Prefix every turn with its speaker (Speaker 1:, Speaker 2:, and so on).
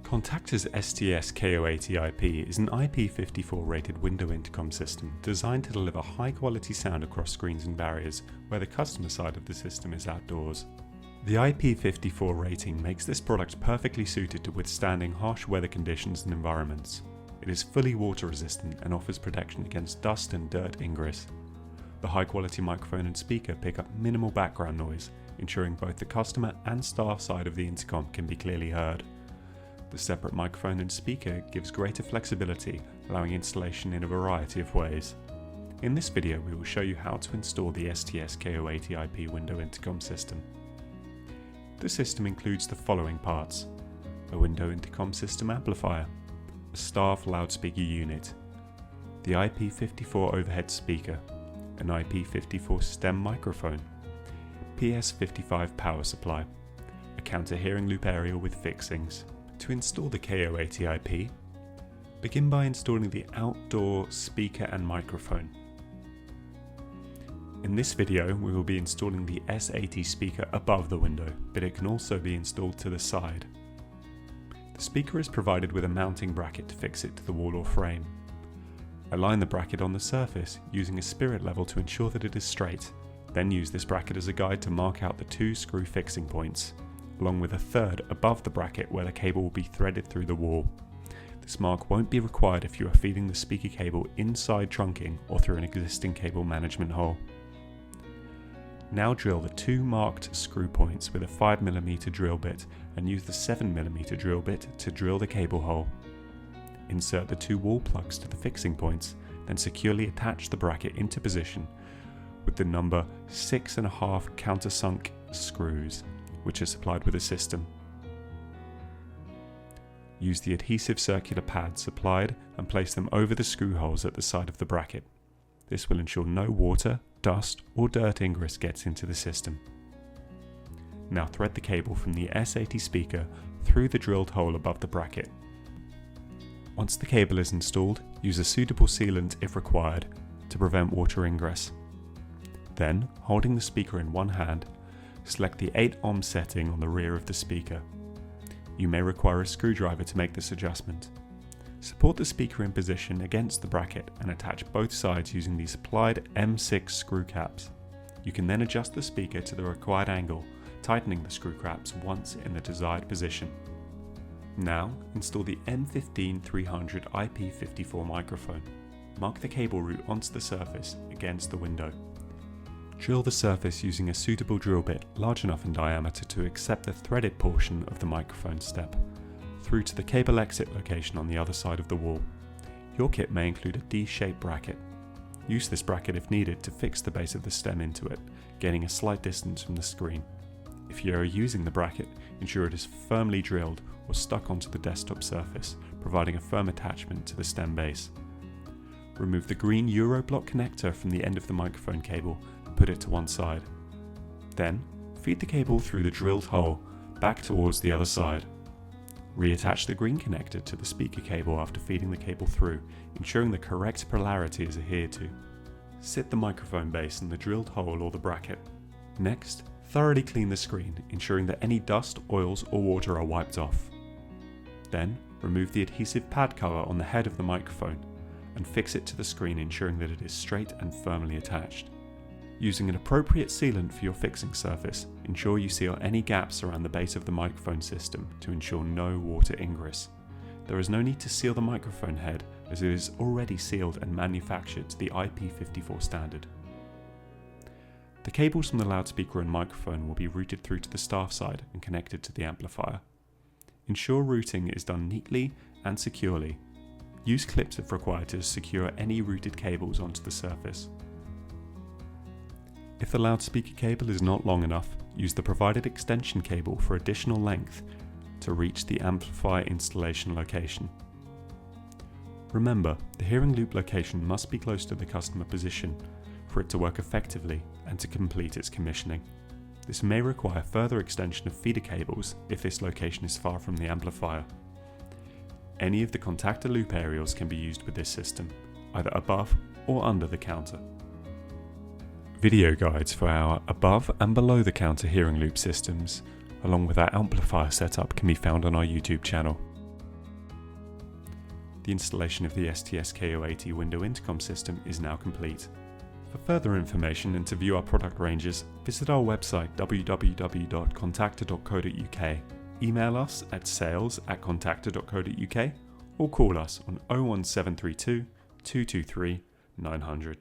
Speaker 1: Contacta's STS-K080-IP is an IP54 rated window intercom system designed to deliver high quality sound across screens and barriers where the customer side of the system is outdoors. The IP54 rating makes this product perfectly suited to withstanding harsh weather conditions and environments. It is fully water resistant and offers protection against dust and dirt ingress. The high quality microphone and speaker pick up minimal background noise, ensuring both the customer and staff side of the intercom can be clearly heard. The separate microphone and speaker gives greater flexibility, allowing installation in a variety of ways. In this video we will show you how to install the STS-K080-IP window intercom system. The system includes the following parts: a window intercom system amplifier, a staff loudspeaker unit, the IP54 overhead speaker, an IP54 stem microphone, PS55 power supply, a counter hearing loop aerial with fixings. To install the K080-IP, begin by installing the outdoor speaker and microphone. In this video we will be installing the S80 speaker above the window, but it can also be installed to the side. The speaker is provided with a mounting bracket to fix it to the wall or frame. Align the bracket on the surface using a spirit level to ensure that it is straight, then use this bracket as a guide to mark out the two screw fixing points, along with a third above the bracket where the cable will be threaded through the wall. This mark won't be required if you are feeding the speaker cable inside trunking or through an existing cable management hole. Now drill the two marked screw points with a 5mm drill bit and use the 7mm drill bit to drill the cable hole. Insert the two wall plugs to the fixing points, then securely attach the bracket into position with the number 6.5 countersunk screws, which are supplied with a system. Use the adhesive circular pads supplied and place them over the screw holes at the side of the bracket. This will ensure no water, dust or dirt ingress gets into the system. Now thread the cable from the S80 speaker through the drilled hole above the bracket. Once the cable is installed, use a suitable sealant if required to prevent water ingress. Then, holding the speaker in one hand, select the 8 ohm setting on the rear of the speaker. You may require a screwdriver to make this adjustment. Support the speaker in position against the bracket and attach both sides using the supplied M6 screw caps. You can then adjust the speaker to the required angle, tightening the screw caps once in the desired position. Now, install the M15300 IP54 microphone. Mark the cable route onto the surface against the window. Drill the surface using a suitable drill bit large enough in diameter to accept the threaded portion of the microphone step, through to the cable exit location on the other side of the wall. Your kit may include a D-shaped bracket. Use this bracket if needed to fix the base of the stem into it, gaining a slight distance from the screen. If you are using the bracket, ensure it is firmly drilled or stuck onto the desktop surface, providing a firm attachment to the stem base. Remove the green Euroblock connector from the end of the microphone cable and put it to one side. Then, feed the cable through the drilled hole back towards the other side. Reattach the green connector to the speaker cable after feeding the cable through, ensuring the correct polarity is adhered to. Sit the microphone base in the drilled hole or the bracket. Next, thoroughly clean the screen, ensuring that any dust, oils or water are wiped off. Then, remove the adhesive pad cover on the head of the microphone and fix it to the screen, ensuring that it is straight and firmly attached. Using an appropriate sealant for your fixing surface, ensure you seal any gaps around the base of the microphone system to ensure no water ingress. There is no need to seal the microphone head as it is already sealed and manufactured to the IP54 standard. The cables from the loudspeaker and microphone will be routed through to the staff side and connected to the amplifier. Ensure routing is done neatly and securely. Use clips if required to secure any routed cables onto the surface. If the loudspeaker cable is not long enough, use the provided extension cable for additional length to reach the amplifier installation location. Remember, the hearing loop location must be close to the customer position for it to work effectively and to complete its commissioning. This may require further extension of feeder cables if this location is far from the amplifier. Any of the Contacta loop aerials can be used with this system, either above or under the counter. Video guides for our above and below the counter hearing loop systems, along with our amplifier setup, can be found on our YouTube channel. The installation of the STS-K080 window intercom system is now complete. For further information and to view our product ranges, visit our website www.contacta.co.uk, email us at sales@contacta.co.uk or call us on 01732 223 900.